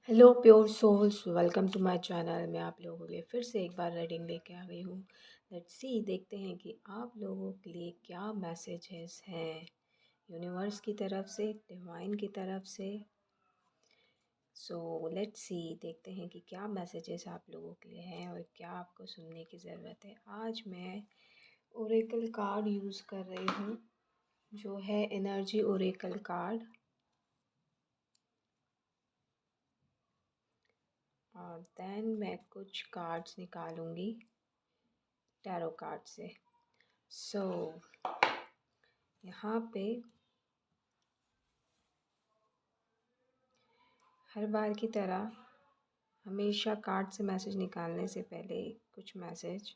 Hello pure souls, welcome to my channel. मैं आप लोगों के लिए फिर से एक बार रीडिंग लेके आ गई हूँ। लेट्स सी, देखते हैं कि आप लोगों के लिए क्या मैसेजेस हैं यूनिवर्स की तरफ से, डिवाइन की तरफ से। सो लेट्स सी, देखते हैं कि क्या मैसेजेस आप लोगों के लिए हैं और क्या आपको सुनने की ज़रूरत है। आज मैं ओरेकल कार्ड यूज़ कर रही हूँ, जो है एनर्जी ओरेकल कार्ड। और देन मैं कुछ कार्ड्स निकालूंगी टैरो कार्ड से। सो यहाँ पे हर बार की तरह हमेशा कार्ड से मैसेज निकालने से पहले कुछ मैसेज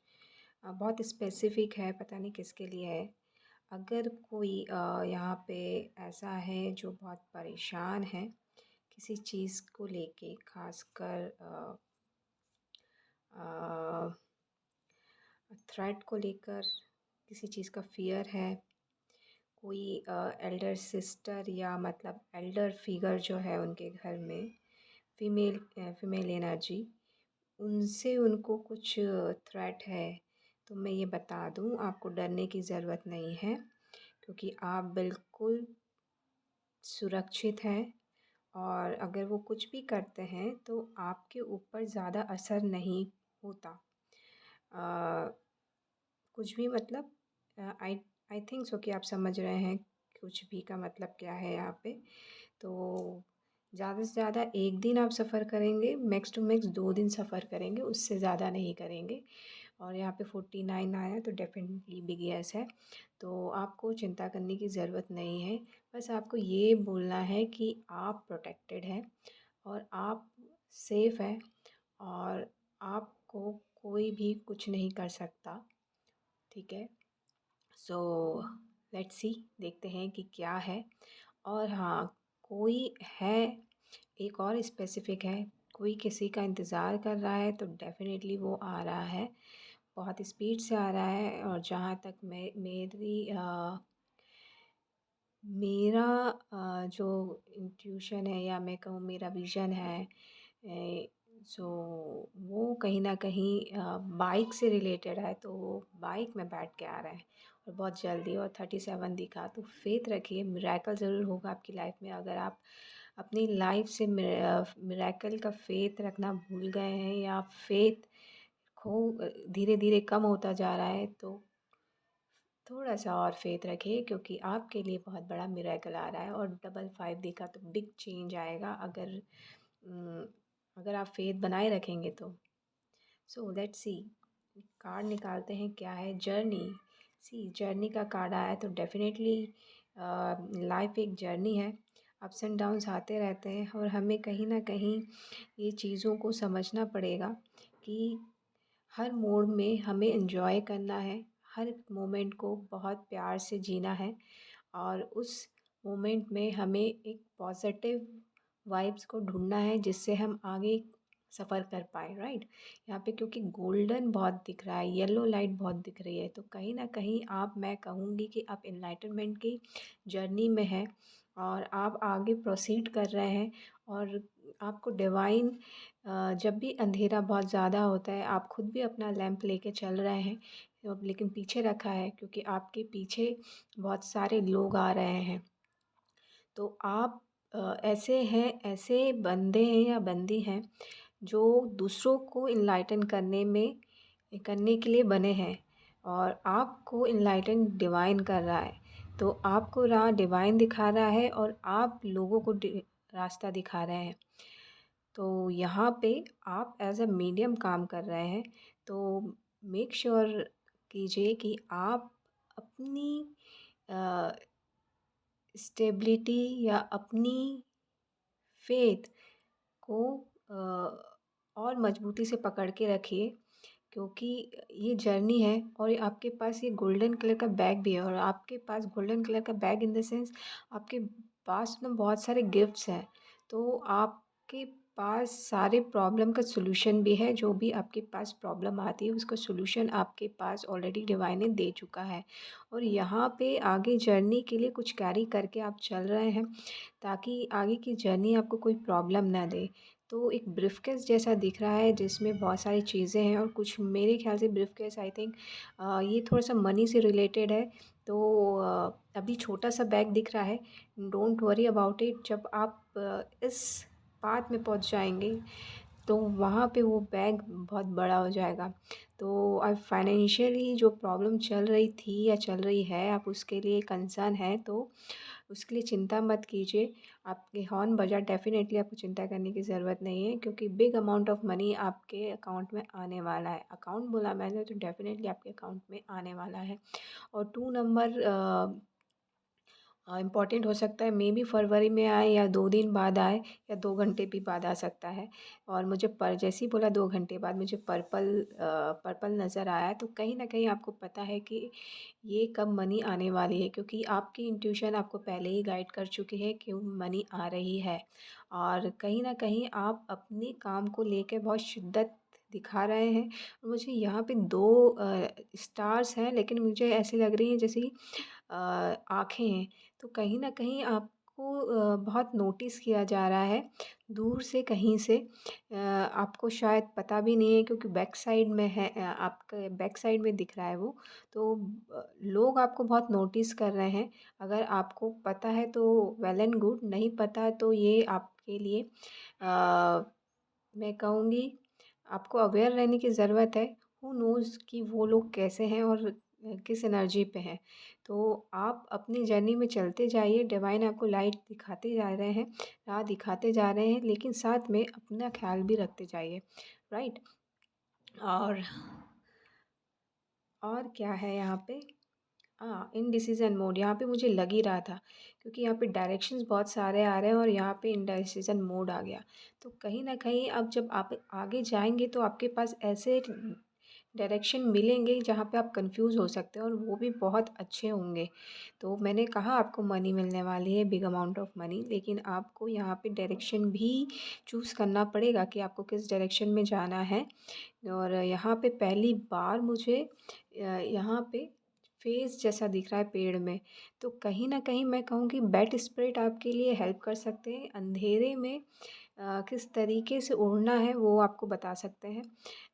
बहुत स्पेसिफ़िक है, पता नहीं किसके लिए है। अगर कोई यहाँ पे ऐसा है जो बहुत परेशान है किसी चीज़ को लेके, ख़ासकर थ्रेट को लेकर, किसी चीज़ का फ़ियर है, कोई एल्डर सिस्टर या मतलब एल्डर फिगर जो है उनके घर में, फीमेल एनर्जी, उनसे उनको कुछ थ्रेट है। तो मैं ये बता दूँ, आपको डरने की ज़रूरत नहीं है, क्योंकि आप बिल्कुल सुरक्षित हैं। और अगर वो कुछ भी करते हैं तो आपके ऊपर ज़्यादा असर नहीं होता। अ, कुछ भी मतलब, आई आई थिंक सो कि आप समझ रहे हैं कुछ भी का मतलब क्या है यहाँ पे। तो ज़्यादा से ज़्यादा 1 दिन आप सफ़र करेंगे, मैक्स टू मैक्स 2 दिन सफ़र करेंगे, उससे ज़्यादा नहीं करेंगे। और यहाँ पे 49 आया तो डेफिनेटली बिग येस है। तो आपको चिंता करने की ज़रूरत नहीं है। बस आपको ये बोलना है कि आप प्रोटेक्टेड हैं और आप सेफ़ हैं और आपको कोई भी कुछ नहीं कर सकता, ठीक है? सो लेट्स सी, देखते हैं कि क्या है। और हाँ, कोई है, एक और स्पेसिफ़िक है, कोई किसी का इंतज़ार कर रहा है तो डेफ़िनेटली वो आ रहा है, बहुत स्पीड से आ रहा है। और जहाँ तक मेरा जो इंट्यूशन है, या मैं कहूँ मेरा विज़न है, सो वो कहीं न कहीं बाइक से रिलेटेड है। तो वो बाइक में बैठ के आ रहा है और बहुत जल्दी, और 37 दिखा। तो फ़ेथ रखिए, मिरेकल ज़रूर होगा आपकी लाइफ़ में। अगर आप अपनी लाइफ़ से मिरेकल का फ़ेथ रखना भूल गए हैं, या फ़ेथ खो धीरे-धीरे कम होता जा रहा है, तो थोड़ा-सा और फ़ेथ रखिए, क्योंकि आपके लिए बहुत बड़ा मिरेकल आ रहा है। और डबल 5 दिखा तो बिग चेंज आएगा, उम, अगर आप फ़ेथ बनाए रखेंगे तो। सो लेट्स सी, कार्ड निकालते हैं क्या है। जर्नी, सी जर्नी का कार्ड आया है तो डेफ़िनेटली लाइफ़ एक जर्नी है। अप्स एंड डाउन्स आते रहते हैं और हमें कहीं न कहीं ये चीज़ों को समझना पड़ेगा कि हर मोड़ में हमें एन्जॉय करना है, हर मोमेंट को बहुत प्यार से जीना है। और उस मोमेंट में हमें एक पॉज़िटिव वाइब्स को ढूँढना है, जिससे हम आगे सफ़र कर पाएँ, राइट? यहाँ पे क्योंकि गोल्डन बहुत दिख रहा है, येलो लाइट बहुत दिख रही है, तो कहीं न कहीं मैं कहूँगी कि आप एनलाइटनमेंट की जर्नी में हैं और आप आगे प्रोसीड कर रहे हैं। और आपको डिवाइन, जब भी अंधेरा बहुत ज़्यादा होता है, आप खुद भी अपना लैंप लेके चल रहे हैं, लेकिन पीछे रखा है क्योंकि आपके पीछे बहुत सारे लोग आ रहे हैं। तो आप ऐसे हैं, ऐसे बंदे हैं या बंदी हैं जो दूसरों को इनलाइटन करने के लिए बने हैं। और आपको इनलाइटन डिवाइन कर रहा है, तो आपको राह डिवाइन दिखा रहा है और आप लोगों को रास्ता दिखा रहे हैं। तो यहाँ पे आप एज अ मीडियम काम कर रहे हैं। तो मेक श्योर कीजिए कि आप अपनी स्टेबिलिटी या अपनी फेथ को और मजबूती से पकड़ के रखिए, क्योंकि ये जर्नी है। और ये आपके पास ये गोल्डन कलर का बैग भी है, और आपके पास गोल्डन कलर का बैग इन द सेंस आपके पास में बहुत सारे गिफ्ट्स हैं। तो आपके पास सारे प्रॉब्लम का सॉल्यूशन भी है। जो भी आपके पास प्रॉब्लम आती है उसका सॉल्यूशन आपके पास ऑलरेडी डिवाइन ने दे चुका है। और यहाँ पे आगे जर्नी के लिए कुछ कैरी करके आप चल रहे हैं ताकि आगे की जर्नी आपको कोई प्रॉब्लम ना दे। तो एक ब्रीफ़केस जैसा दिख रहा है जिसमें बहुत सारी चीज़ें हैं और कुछ मेरे ख़्याल से ब्रीफ़केस आई थिंक ये थोड़ा-सा मनी से रिलेटेड है। तो अभी छोटा-सा बैग दिख रहा है। Don't worry about it. जब आप इस पाथ में पहुँच जाएँगे तो वहाँ पे वो बैग बहुत बड़ा हो जाएगा। तो अब फाइनेंशियली जो प्रॉब्लम चल रही थी या चल रही है, आप उसके लिए कंसर्न हैं तो उसके लिए चिंता मत कीजिए। आपके हॉर्न बजा, डेफ़िनेटली आपको चिंता करने की ज़रूरत नहीं है क्योंकि बिग अमाउंट ऑफ मनी आपके अकाउंट में आने वाला है। अकाउंट बोला मैंने तो डेफ़िनेटली आपके अकाउंट में आने वाला है। और 2 नंबर इम्पॉर्टेंट हो सकता है, मेबी फरवरी में आए या 2 दिन बाद आए या 2 घंटे भी बाद आ सकता है। और मुझे पर जैसे ही बोला 2 घंटे बाद मुझे पर्पल नज़र आया तो कहीं न कहीं आपको पता है कि ये कब मनी आने वाली है क्योंकि आपकी इंट्यूशन आपको पहले ही गाइड कर चुकी है कि मनी आ रही है। और कहीं न कहीं आप अपने काम को लेके बहुत शिद्दत दिखा रहे हैं। मुझे यहाँ पे 2 स्टार्स हैं लेकिन मुझे ऐसी लग रही हैं जैसे कि आँखें हैं। तो कहीं न कहीं आपको बहुत नोटिस किया जा रहा है, दूर से कहीं से। आपको शायद पता भी नहीं है क्योंकि बैक साइड में है, आपके बैक साइड में दिख रहा है वो। तो लोग आपको बहुत नोटिस कर रहे हैं। अगर आपको पता है तो वेल एंड गुड, नहीं पता तो ये आपके लिए मैं कहूँगी आपको अवेयर रहने की ज़रूरत है। हू नोज़ कि वो लोग कैसे हैं और किस एनर्जी पे हैं। तो आप अपनी जर्नी में चलते जाइए, डिवाइन आपको लाइट दिखाते जा रहे हैं, राह दिखाते जा रहे हैं, लेकिन साथ में अपना ख़्याल भी रखते जाइए, राइट? और और क्या है यहाँ पे? हाँ, इनडिसिज़न मोड यहाँ पे मुझे लग ही रहा था क्योंकि यहाँ पे डायरेक्शंस बहुत सारे आ रहे हैं और यहाँ पे इनडिसिज़न मोड आ गया। तो कहीं न कहीं अब जब आप आगे जाएँगे तो आपके पास ऐसे डायरेक्शन मिलेंगे जहाँ पे आप कन्फ्यूज़ हो सकते हैं और वो भी बहुत अच्छे होंगे। तो मैंने कहा आपको मनी मिलने वाली है, बिग अमाउंट ऑफ मनी, लेकिन आपको यहाँ पे डायरेक्शन भी चूज़ करना पड़ेगा कि आपको किस डायरेक्शन में जाना है। और यहाँ पे पहली बार मुझे यहाँ पे फेस जैसा दिख रहा है पेड़ में। तो कहीं न कहीं मैं कहूँगी बैड स्पिरिट आपके लिए हेल्प कर सकते हैं। अंधेरे में किस तरीके से उड़ना है वो आपको बता सकते हैं।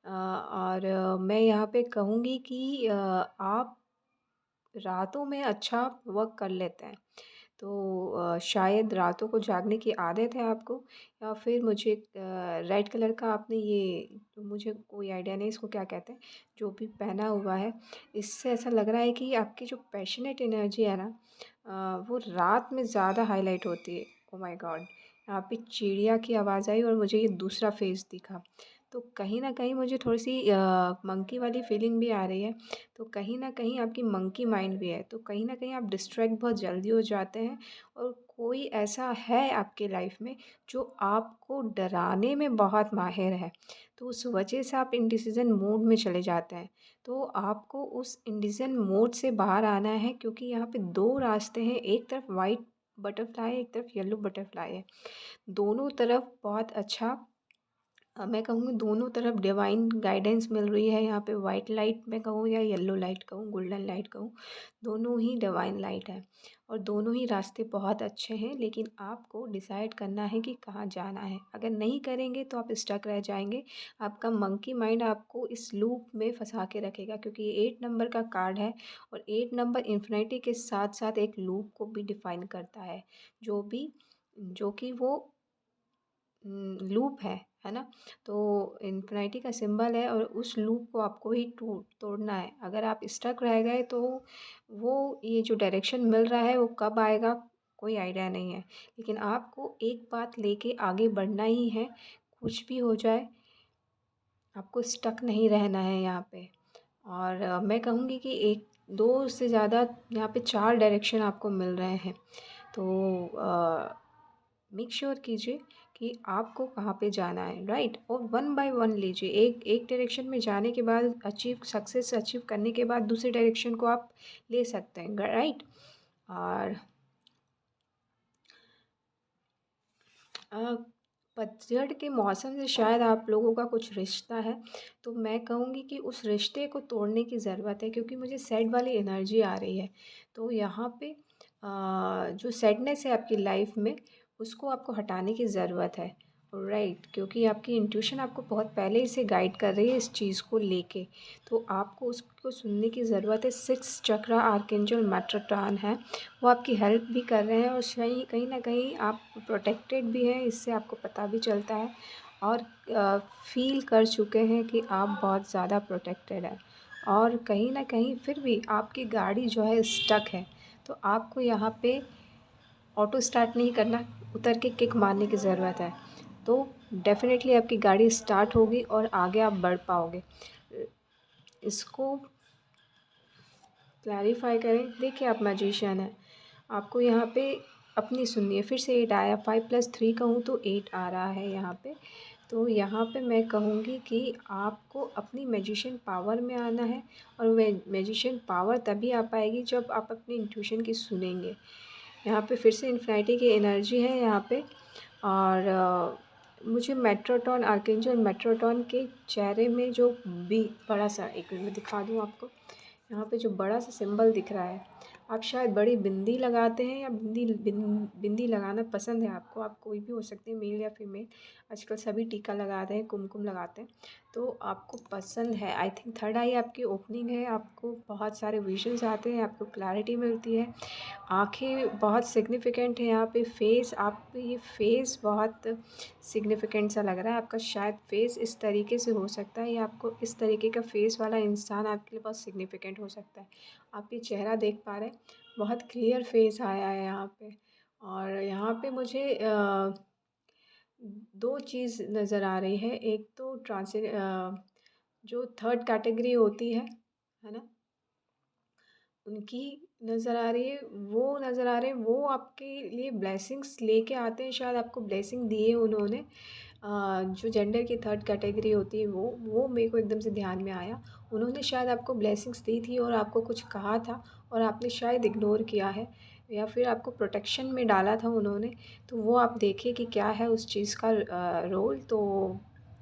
और मैं यहाँ पे कहूँगी कि आप रातों में अच्छा वर्क कर लेते हैं। तो शायद रातों को जागने की आदत है आपको या फिर मुझे रेड कलर का आपने ये तो मुझे कोई आइडिया नहीं इसको क्या कहते हैं, जो भी पहना हुआ है, इससे ऐसा लग रहा है कि आपकी जो पैशनेट एनर्जी है ना वो रात में ज़्यादा हाईलाइट होती है। Oh my God! यहाँ पे चिड़िया की आवाज़ आई और मुझे ये दूसरा फेस दिखा। तो कहीं न कहीं मुझे थोड़ी-सी मंकी वाली फीलिंग भी आ रही है। तो कहीं न कहीं आपकी मंकी माइंड भी है, तो कहीं न कहीं आप डिस्ट्रैक्ट बहुत जल्दी हो जाते हैं और कोई ऐसा है आपके लाइफ में जो आपको डराने में बहुत माहिर है, तो उस वजह से आप इंडिसीज़न मोड में चले जाते हैं। तो आपको उस इंडिसीज़न मोड से बाहर आना है क्योंकि यहाँ पे 2 रास्ते हैं, एक तरफ व्हाइट बटरफ्लाई है, एक तरफ येलो बटरफ्लाई है। दोनों तरफ बहुत अच्छा मैं कहूँगी दोनों तरफ डिवाइन गाइडेंस मिल रही है। यहाँ पे वाइट लाइट मैं कहूँ या येलो लाइट कहूँ, गोल्डन लाइट कहूँ, दोनों ही डिवाइन लाइट है और दोनों ही रास्ते बहुत अच्छे हैं, लेकिन आपको डिसाइड करना है कि कहाँ जाना है। अगर नहीं करेंगे तो आप स्टक रह जाएँगे। आपका मंकी माइंड आपको इस लूप में फँसा के रखेगा क्योंकि ये 8 नंबर का कार्ड है और 8 नंबर इन्फिनिटी के साथ-साथ एक लूप को भी डिफ़ाइन करता है, जो कि वो लूप है ना? तो इन्फिनिटी का सिंबल है और उस लूप को आपको ही तोड़ना है। अगर आप स्टक रह गए तो वो ये जो डायरेक्शन मिल रहा है वो कब आएगा कोई आइडिया नहीं है। लेकिन आपको एक बात लेके आगे बढ़ना ही है, कुछ भी हो जाए आपको स्टक नहीं रहना है यहाँ पे। और मैं कहूँगी कि 1 2 से ज़्यादा यहाँ पे 4 डायरेक्शन आपको मिल रहे हैं। तो मेक श्योर कीजिए कि आपको कहाँ पे जाना है, राइट? और वन बाय वन लीजिए। एक एक डायरेक्शन में जाने के बाद सक्सेस अचीव करने के बाद दूसरे डायरेक्शन को आप ले सकते हैं, राइट? और पतझड़ के मौसम से शायद आप लोगों का कुछ रिश्ता है, तो मैं कहूँगी कि उस रिश्ते को तोड़ने की ज़रूरत है, क्योंकि मुझे सैड वाली एनर्जी आ रही है। तो यहाँ पे जो सैडनेस है आपकी लाइफ़ में, उसको आपको हटाने की ज़रूरत है, राइट? क्योंकि आपकी इंट्यूशन आपको बहुत पहले ही से गाइड कर रही है इस चीज़ को लेके, तो आपको उसको सुनने की ज़रूरत है। 6 चक्रा आर्कएंजल मेट्रोटॉन है, वो आपकी हेल्प भी कर रहे हैं और सही कहीं न कहीं आप प्रोटेक्टेड भी हैं, इससे आपको पता भी चलता है और फ़ील कर चुके हैं कि आप बहुत ज़्यादा प्रोटेक्टेड हैं। और कहीं न कहीं फिर भी आपकी गाड़ी जो है स्टक है, तो आपको यहाँ पे ऑटो स्टार्ट नहीं करना, उतर के किक मारने की ज़रूरत है। तो डेफ़िनेटली आपकी गाड़ी स्टार्ट होगी और आगे आप बढ़ पाओगे। इसको क्लैरिफ़ाई करें। देखिए, आप मैजिशियन हैं, आपको यहाँ पे अपनी सुननी है। फिर से 8 आया, 5 + 3 कहूँ तो 8 आ रहा है यहाँ पे। तो यहाँ पे मैं कहूँगी कि आपको अपनी मैजिशियन पावर में आना है, और मैजिशियन पावर तभी आ पाएगी जब आप अपनी इंट्यूशन की सुनेंगे। यहाँ पे फिर से इन्फिनिटी की एनर्जी है यहाँ पे। और मुझे मेट्रोटॉन, आर्कएंजल मेट्रोटॉन के चेहरे में जो बी बड़ा सा, एक मिनट में दिखा दूँ आपको। यहाँ पे जो बड़ा सा सिंबल दिख रहा है, आप शायद बड़ी बिंदी लगाते हैं या बिंदी लगाना पसंद है आपको। आप कोई भी हो सकते हैं, मेल या फीमेल। आजकल सभी टीका लगाते हैं, कुमकुम लगाते हैं, तो आपको पसंद है। आई थिंक थर्ड आई आपकी ओपनिंग है, आपको बहुत सारे विजन्स आते हैं, आपको क्लैरिटी मिलती है। आँखें बहुत सिग्निफिकेंट है यहाँ पे। फेस, आप ये फेस बहुत सिग्निफिकेंट सा लग रहा है आपका। शायद फेस इस तरीके से हो सकता है, या आपको इस तरीके का फेस वाला इंसान आपके लिए बहुत सिग्निफिकेंट हो सकता है। आप ये चेहरा देख पा रहे हैं, बहुत क्लियर फेस आया है यहाँ पे। और यहाँ पे मुझे 2 चीज़ नज़र आ रही है। एक तो जो थर्ड कैटेगरी होती है ना? उनकी नज़र आ रही है, वो नज़र आ रहे हैं, वो आपके लिए ब्लेसिंग्स लेके आते हैं, शायद आपको ब्लेसिंग दिए उन्होंने। जो जेंडर की थर्ड कैटेगरी होती है, वो मेरे को एकदम से ध्यान में आया। उन्होंने शायद आपको ब्लेसिंग्स दी थी और आपको कुछ कहा था, और आपने शायद इग्नोर किया है, या फिर आपको प्रोटेक्शन में डाला था उन्होंने। तो वो आप देखिए कि क्या है उस चीज़ का रोल, तो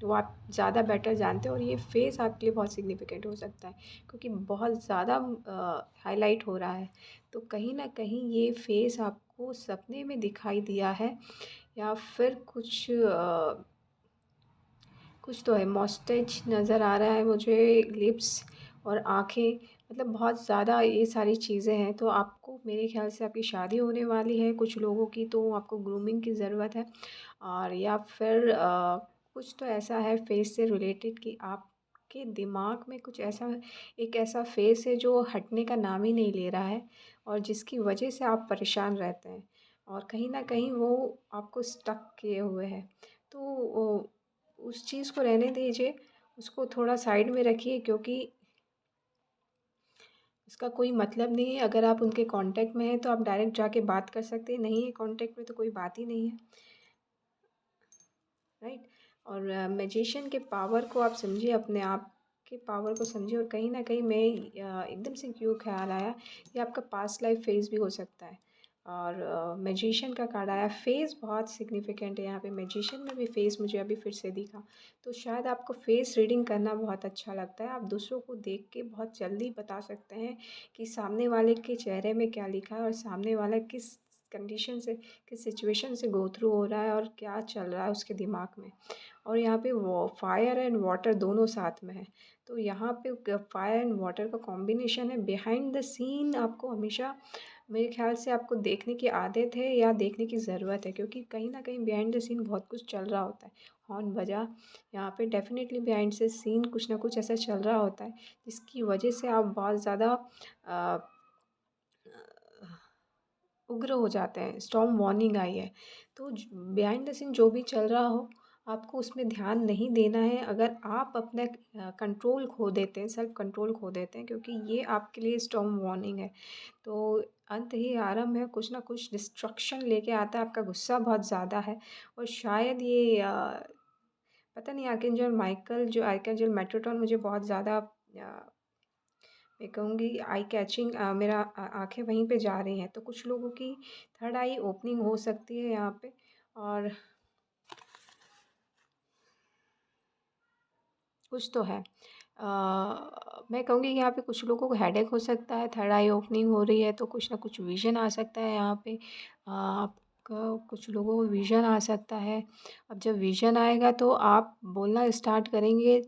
वो आप ज़्यादा बेटर जानते हैं। और ये फ़ेस आपके लिए बहुत सिग्निफिकेंट हो सकता है, क्योंकि बहुत ज़्यादा हाईलाइट हो रहा है। तो कहीं न कहीं ये फ़ेस आपको सपने में दिखाई दिया है, या फिर कुछ तो है। मॉस्टैच नज़र आ रहा है मुझे, लिप्स और आँखें, मतलब बहुत ज़्यादा ये सारी चीज़ें हैं। तो आपको, मेरे ख़्याल से आपकी शादी होने वाली है कुछ लोगों की, तो आपको ग्रूमिंग की ज़रूरत है। और या फिर कुछ तो ऐसा है फ़ेस से रिलेटेड कि आपके दिमाग में कुछ ऐसा, एक ऐसा फ़ेस है जो हटने का नाम ही नहीं ले रहा है, और जिसकी वजह से आप परेशान रहते हैं, और कहीं न कहीं वो आपको स्टक किए हुए है। तो उस चीज़ को रहने दीजिए, उसको थोड़ा साइड में रखिए, क्योंकि उसका कोई मतलब नहीं है। अगर आप उनके कॉन्टैक्ट में हैं तो आप डायरेक्ट जाके बात कर सकते हैं, नहीं है कॉन्टैक्ट में तो कोई बात ही नहीं है, राइट? और मैजिशियन के पावर को आप समझिए, अपने आप के पावर को समझिए। और कहीं न कहीं मैं एकदम से क्यों ख़्याल आया, ये आपका पास्ट लाइफ फ़ेज़ भी हो सकता है। और मैजिशियन का कार्ड आया, फ़ेस बहुत सिग्निफिकेंट है यहाँ पे। मैजिशियन में भी फ़ेस मुझे अभी फिर से दिखा, तो शायद आपको फ़ेस रीडिंग करना बहुत अच्छा लगता है। आप दूसरों को देख के बहुत जल्दी बता सकते हैं कि सामने वाले के चेहरे में क्या लिखा है, और सामने वाला किस कंडीशन से, किस सिचुएशन से गो थ्रू हो रहा है, और क्या चल रहा है उसके दिमाग में। और यहाँ पे वो फायर एंड वाटर दोनों साथ में है, तो यहाँ पे फायर एंड वाटर का कॉम्बिनेशन है। बिहाइंड द सीन आपको हमेशा, मेरे ख़्याल से आपको देखने की आदत है या देखने की ज़रूरत है, क्योंकि कहीं न कहीं बिहाइंड द सीन बहुत कुछ चल रहा होता है। हॉर्न बजा, यहाँ पे डेफ़िनेटली बिहाइंड द सीन कुछ ना कुछ ऐसा चल रहा होता है, जिसकी वजह से आप बहुत ज़्यादा अ, उग्र हो जाते हैं। स्टॉर्म वार्निंग आई है, तो बिहाइंड द सीन जो भी चल रहा हो, आपको उसमें ध्यान नहीं देना है। अगर आप अपना कंट्रोल खो देते हैं, सेल्फ कंट्रोल खो देते हैं, क्योंकि ये आपके लिए स्टॉर्म वार्निंग है, तो अंत ही आरंभ है। कुछ ना कुछ डिस्ट्रक्शन लेके आता है। आपका गुस्सा बहुत ज़्यादा है, और शायद ये पता नहीं, आर्कएंजल माइकल, जो आर्कएंजल मेट्रोटॉन मुझे बहुत ज़्यादा मैं कहूँगी आई कैचिंग, मेरा आँखें वहीं पे जा रही हैं। तो कुछ लोगों की थर्ड आई ओपनिंग हो सकती है यहाँ पे। और कुछ तो है। मैं कहूँगी यहाँ पे कुछ लोगों को हेडेक हो सकता है, थर्ड आई ओपनिंग हो रही है तो कुछ ना कुछ विज़न आ सकता है यहाँ पे। आपका कुछ लोगों को विज़न आ सकता है। अब जब विज़न आएगा तो आप बोलना स्टार्ट करेंगे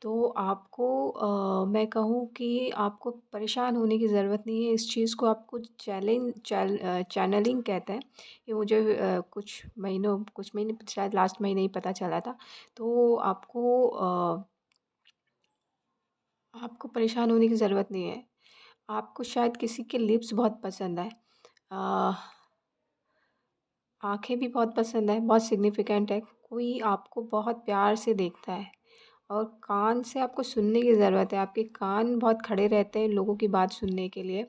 तो आपको मैं कहूँ कि आपको परेशान होने की ज़रूरत नहीं है। इस चीज़ को आपको चैनलिंग कहते हैं। ये मुझे कुछ महीने शायद लास्ट महीने ही पता चला था। तो आपको परेशान होने की ज़रूरत नहीं है। आपको शायद किसी के लिप्स बहुत पसंद आए। अ, आँखें भी बहुत पसंद है, बहुत सिग्निफ़िकेंट है। कोई आपको बहुत प्यार से देखता है और कान से आपको सुनने की ज़रूरत है। आपके कान बहुत खड़े रहते हैं लोगों की बात सुनने के लिए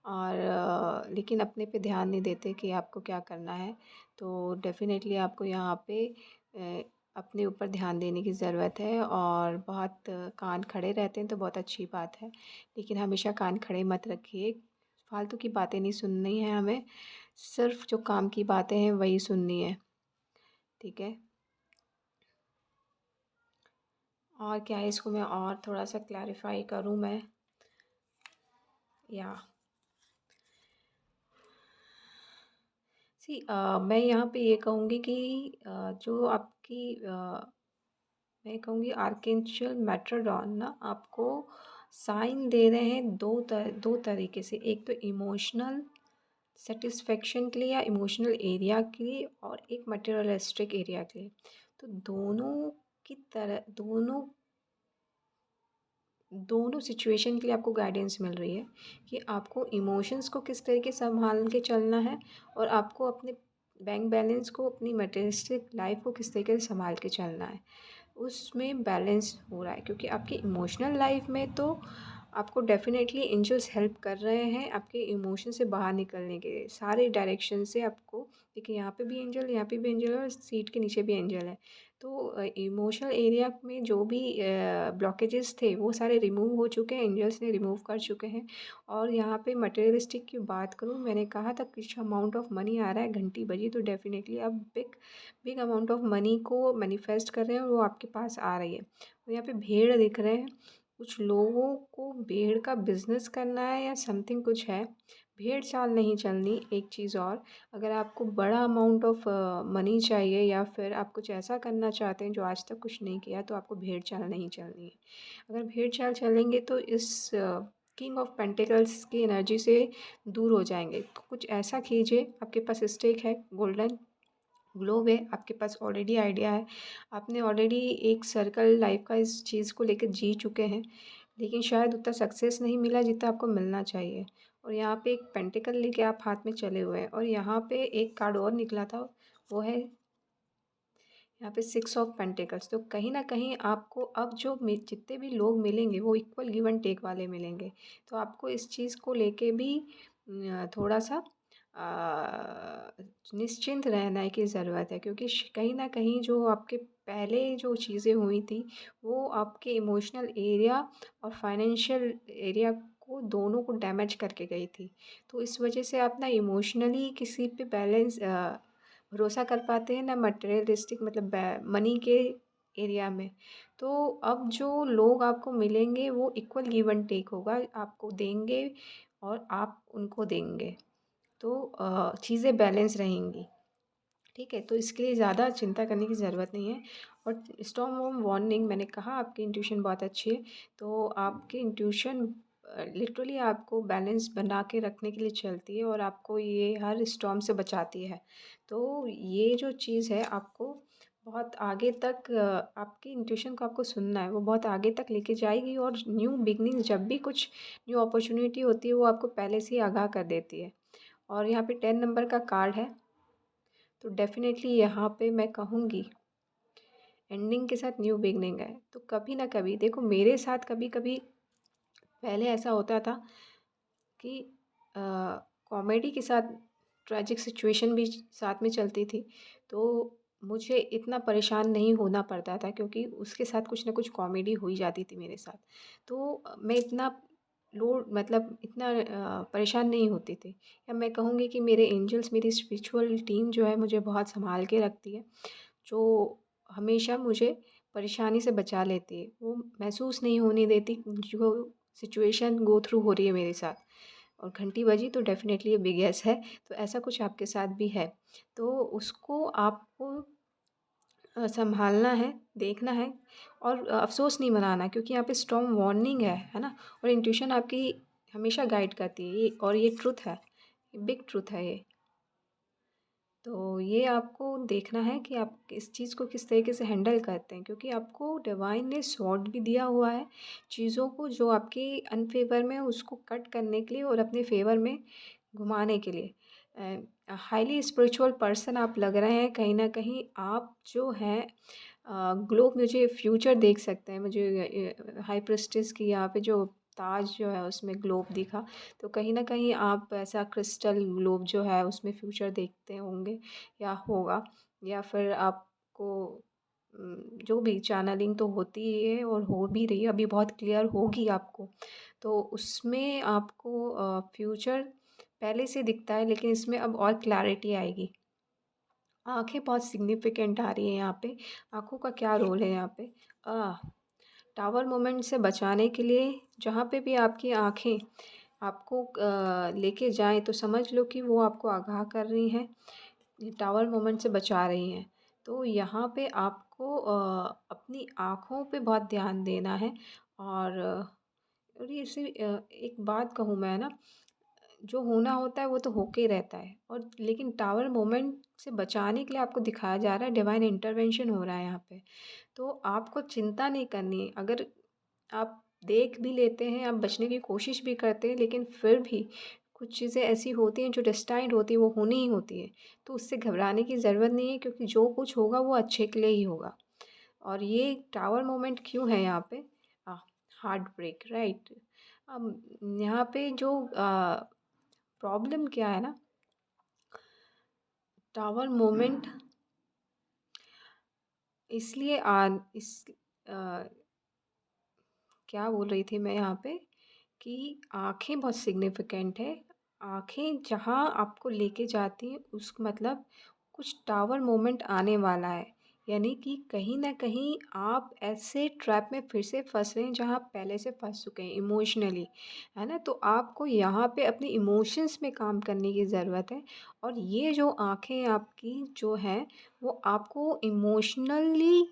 और लेकिन अपने पे ध्यान नहीं देते कि आपको क्या करना है। तो डेफ़िनेटली आपको यहाँ पे अ, अपने ऊपर ध्यान देने की ज़रूरत है और बहुत कान खड़े रहते हैं तो बहुत अच्छी बात है। लेकिन हमेशा कान खड़े मत रखिए, फ़ालतू की बातें नहीं सुननी है हमें, सिर्फ़ जो काम की बातें हैं वही सुननी है, ठीक है? और क्या है इसको मैं और थोड़ा-सा क्लैरिफ़ाई करूँ मैं या मैं यहाँ पे ये कहूँगी कि जो आपकी मैं कहूँगी आर्कएंजल मेट्रोडॉन ना आपको साइन दे रहे हैं 2 तरीके से। एक तो इमोशनल सैटिस्फैक्शन के लिए या इमोशनल एरिया के लिए और एक मटेरियलिस्टिक एरिया के लिए। तो दोनों सिचुएशन के लिए आपको गाइडेंस मिल रही है कि आपको इमोशंस को किस तरीके से सँभाल के चलना है और आपको अपने बैंक बैलेंस को, अपनी मटेरियलिस्टिक लाइफ़ को किस तरीके से सँभाल के चलना है। उसमें बैलेंस हो रहा है क्योंकि आपकी इमोशनल लाइफ़ में तो आपको डेफ़िनेटली एंजल्स हेल्प कर रहे हैं आपके इमोशन से बाहर निकलने के लिए। सारे डायरेक्शन से आपको देखिए यहाँ पे भी एंजल, यहाँ पे भी एंजल है और सीट के नीचे भी एंजल है। तो इमोशनल एरिया में जो भी ब्लॉकेजेस थे वो सारे रिमूव हो चुके हैं, एंजल्स ने रिमूव कर चुके हैं। और यहाँ पे मटेरियलिस्टिक की बात करूँ, मैंने कहा था कुछ अमाउंट ऑफ मनी आ रहा है, घंटी बजी तो डेफ़िनेटली आप big big amount of money को मैनिफेस्ट कर रहे हैं और वो आपके पास आ रही है। और यहाँ पे भेड़ दिख रहे हैं, कुछ लोगों को भेड़ का बिज़नेस करना है या समथिंग कुछ है। भेड़ चाल नहीं चलनी। एक चीज़ और, अगर आपको बड़ा अमाउंट ऑफ मनी चाहिए या फिर आप कुछ ऐसा करना चाहते हैं जो आज तक कुछ नहीं किया तो आपको भेड़ चाल नहीं चलनी है। अगर भेड़ चाल चलेंगे तो इस किंग ऑफ पेंटिकल्स की एनर्जी से दूर हो जाएंगे। तो कुछ ऐसा कीजिए, आपके पास स्टेक है, गोल्डन ग्लोब है, आपके पास ऑलरेडी आइडिया है, आपने ऑलरेडी एक सर्कल लाइफ का इस चीज़ को लेकर जी चुके हैं, लेकिन शायद उतना सक्सेस नहीं मिला जितना आपको मिलना चाहिए। और यहाँ पे एक पेंटिकल लेके आप हाथ में चले हुए हैं और यहाँ पे एक कार्ड और निकला था, वो है यहाँ पे 6 ऑफ पेंटिकल्स। तो कहीं न कहीं आपको अब जितने भी लोग मिलेंगे वो इक्वल गिव एंड टेक वाले मिलेंगे। तो आपको इस चीज़ को लेके भी थोड़ा-सा निश्चिंत रहने की ज़रूरत है क्योंकि कहीं न कहीं जो आपके पहले जो चीज़ें हुई थी वो आपके इमोशनल एरिया और फाइनेंशियल एरिया को दोनों को डैमेज करके गई थी। तो इस वजह से आप ना इमोशनली किसी पे भरोसा कर पाते हैं ना मटेरियलिस्टिक मतलब मनी के एरिया में। तो अब जो लोग आपको मिलेंगे वो इक्वल गिव एंड टेक होगा, आपको देंगे और आप उनको देंगे। तो चीज़ें बैलेंस रहेंगी, ठीक है? तो इसके लिए ज़्यादा चिंता करने की ज़रूरत नहीं है। और स्टॉर्म वॉर्म वार्निंग, मैंने कहा आपकी इंट्यूशन बहुत अच्छी है, तो आपकी इंट्यूशन लिटरली आपको बैलेंस बना के रखने के लिए चलती है और आपको ये हर स्टॉर्म से बचाती है। तो ये जो चीज़ है आपको बहुत आगे तक आपकी इंट्यूशन को आपको सुनना है, वो बहुत आगे तक लेके जाएगी और न्यू बिगिनिंग जब भी कुछ न्यू अपॉर्च्युनिटी होती है वो आपको पहले से ही आगाह कर देती है। और यहाँ पे 10 नंबर का कार्ड है, तो डेफ़िनेटली यहाँ पे मैं कहूँगी एंडिंग के साथ न्यू बिगिनिंग है। तो कभी ना कभी देखो, मेरे साथ कभी-कभी पहले ऐसा होता था कि कॉमेडी के साथ ट्रेजिक सिचुएशन भी साथ में चलती थी, तो मुझे इतना परेशान नहीं होना पड़ता था क्योंकि उसके साथ कुछ ना कुछ कॉमेडी हो ही जाती थी मेरे साथ। तो मैं इतना लोड मतलब इतना परेशान नहीं होती थी। या मैं कहूँगी कि मेरे एंजल्स, मेरी स्पिरिचुअल टीम जो है मुझे बहुत सँभाल के रखती है, जो हमेशा मुझे परेशानी से बचा लेती है। वो महसूस नहीं होने देती जो सिचुएशन गो थ्रू हो रही है मेरे साथ। और घंटी बजी तो डेफ़िनेटली ये बिग येस है। तो ऐसा कुछ आपके साथ भी है, तो उसको आपको सँभालना है, देखना है और अफ़सोस नहीं मनाना, क्योंकि यहाँ पे स्ट्रॉन्ग वार्निंग है ना? और इंट्यूशन आपकी हमेशा गाइड करती है, ये और ये ट्रुथ है, बिग ट्रुथ है ये। तो ये आपको देखना है कि आप इस चीज़ को किस तरीके से हैंडल करते हैं, क्योंकि आपको डिवाइन ने स्वॉर्ड भी दिया हुआ है, चीज़ों को जो आपके अनफ़ेवर में है उसको कट करने के लिए और अपने फ़ेवर में घुमाने के लिए। हाईली स्पिरिचुअल पर्सन आप लग रहे हैं, कहीं न कहीं आप जो हैं ग्लोब, मुझे फ्यूचर देख सकते हैं। मुझे हाई प्रीस्टेस की यहाँ पे जो ताज जो है उसमें ग्लोब दिखा, तो कहीं न कहीं आप ऐसा क्रिस्टल ग्लोब जो है उसमें फ्यूचर देखते होंगे या होगा, या फिर आपको जो भी चैनलिंग तो होती ही है और हो भी रही है, अभी बहुत क्लियर होगी आपको। तो उसमें आपको फ्यूचर पहले से दिखता है, लेकिन इसमें अब और क्लैरिटी आएगी। आँखें बहुत सिग्निफिकेंट आ रही हैं यहाँ पे। आँखों का क्या रोल है यहाँ पे? टावर मोमेंट से बचाने के लिए जहाँ पे भी आपकी आँखें आपको लेके जाएँ, तो समझ लो कि वो आपको आगाह कर रही हैं, ये टावर मोमेंट से बचा रही हैं। तो यहाँ पे आपको अपनी आँखों पे बहुत ध्यान देना है। और और ये एक बात कहूँ मैं ना, जो होना होता है वो तो होके ही रहता है, और लेकिन टावर मोमेंट से बचाने के लिए आपको दिखाया जा रहा है, डिवाइन इंटरवेंशन हो रहा है यहाँ पे। तो आपको चिंता नहीं करनी है। अगर आप देख भी लेते हैं, आप बचने की कोशिश भी करते हैं, लेकिन फिर भी कुछ चीज़ें ऐसी होती हैं जो डेस्टाइन्ड होती हैं, वो होनी ही होती है। तो उससे घबराने की ज़रूरत नहीं है, क्योंकि जो कुछ होगा वो अच्छे के लिए ही होगा। और ये टावर मोमेंट क्यों है यहाँ पे? Heart break, right? यहाँ पे जो प्रॉब्लम क्या है ना, टावर मोमेंट इसलिए इस अ, क्या बोल रही थी मैं यहाँ पे, कि आँखें बहुत सिग्निफिकेंट है। आँखें जहाँ आपको लेके जाती हैं, उस मतलब कुछ टावर मोमेंट आने वाला है। यानी कि कहीं न कहीं आप ऐसे ट्रैप में फिर से फँस रहे हैं जहाँ आप पहले से फँस चुके हैं इमोशनली, है ना? तो आपको यहाँ पे अपने इमोशंस में काम करने की ज़रूरत है। और ये जो आँखें आपकी जो हैं, वो आपको इमोशनली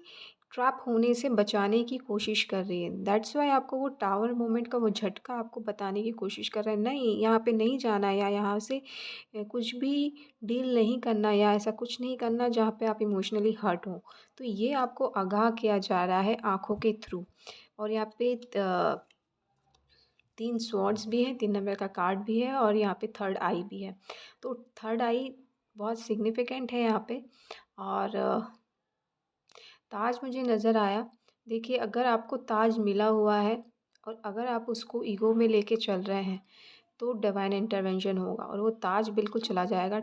ट्रैप होने से बचाने की कोशिश कर रही है। दैट्स व्हाई आपको वो टावर मोमेंट का वो झटका आपको बताने की कोशिश कर रहा है, नहीं यहाँ पे नहीं जाना, या यहाँ से कुछ भी डील नहीं करना, या ऐसा कुछ नहीं करना जहाँ पे आप इमोशनली हर्ट हो। तो ये आपको आगाह किया जा रहा है आँखों के थ्रू। और यहाँ पे 3 स्वॉर्ड्स भी हैं, 3 नंबर का कार्ड भी है, और यहाँ पे थर्ड आई भी है। तो थर्ड आई बहुत सिग्निफिकेंट है यहाँ पे। और ताज मुझे नज़र आया। देखिए, अगर आपको ताज मिला हुआ है और अगर आप उसको ईगो में लेके चल रहे हैं, तो डिवाइन इंटरवेंशन होगा और वो ताज बिल्कुल चला जाएगा,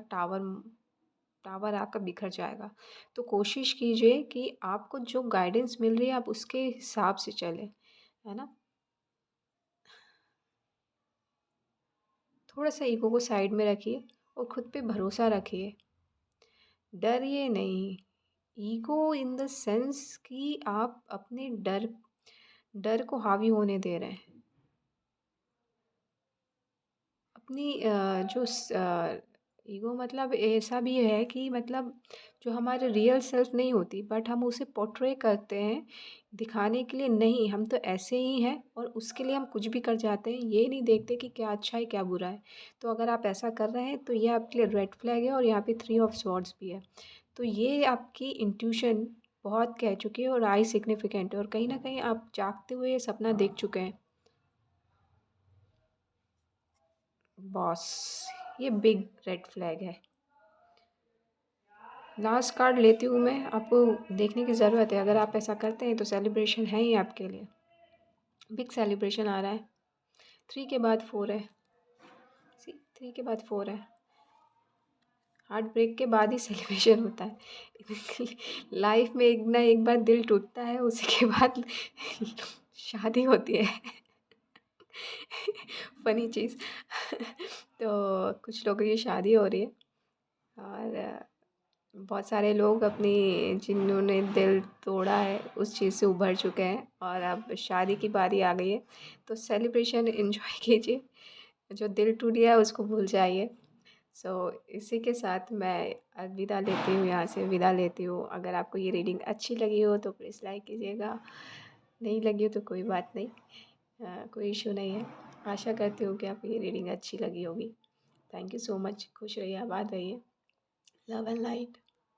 टावर आपका बिखर जाएगा। तो कोशिश कीजिए कि आपको जो गाइडेंस मिल रही है आप उसके हिसाब से चलें, है ना? थोड़ा-सा ईगो को साइड में रखिए और खुद पे भरोसा रखिए। डरिए नहीं। ईगो इन द सेंस कि आप अपने डर डर को हावी होने दे रहे हैं। अपनी ईगो मतलब ऐसा भी है कि मतलब जो हमारे रियल सेल्फ नहीं होती, बट हम उसे पोर्ट्रे करते हैं दिखाने के लिए, नहीं हम तो ऐसे ही हैं, और उसके लिए हम कुछ भी कर जाते हैं, ये नहीं देखते कि क्या अच्छा है क्या बुरा है। तो अगर आप ऐसा कर रहे हैं तो ये आपके लिए रेड फ्लैग है, और यहाँ पे 3 ऑफ स्वॉर्ड्स भी है। तो ये आपकी इंट्यूशन बहुत कह चुकी है, और आई सिग्निफिकेंट है, और कहीं ना कहीं आप जागते हुए ये सपना देख चुके हैं। बॉस, ये बिग रेड फ्लैग है। लास्ट कार्ड लेती हूँ मैं, आपको देखने की ज़रूरत है। अगर आप ऐसा करते हैं तो सेलिब्रेशन है ही आपके लिए, बिग सेलिब्रेशन आ रहा है। 3 के बाद 4 है। सी 3 के बाद 4 है। हार्ट ब्रेक के बाद ही सेलिब्रेशन होता है। लाइफ में एक ना एक बार दिल टूटता है, उसी के बाद शादी होती है। फ़नी चीज़। तो कुछ लोगों की शादी हो रही है, और बहुत सारे लोग अपनी जिन्होंने दिल तोड़ा है उस चीज़ से उभर चुके हैं और अब शादी की बारी आ गई है, तो सेलिब्रेशन एन्जॉय कीजिए। जो दिल टूट गया है उसको भूल जाइए। सो इसी के साथ मैं अलविदा लेती हूँ, यहाँ से विदा लेती हूँ। अगर आपको ये रीडिंग अच्छी लगी हो तो प्लीज़ लाइक कीजिएगा, नहीं लगी हो तो कोई बात नहीं, कोई इश्यू नहीं है। आशा करती हूँ कि आपको ये रीडिंग अच्छी लगी होगी। Thank you so much. खुश रहिए, आबाद रहिए। Love and light.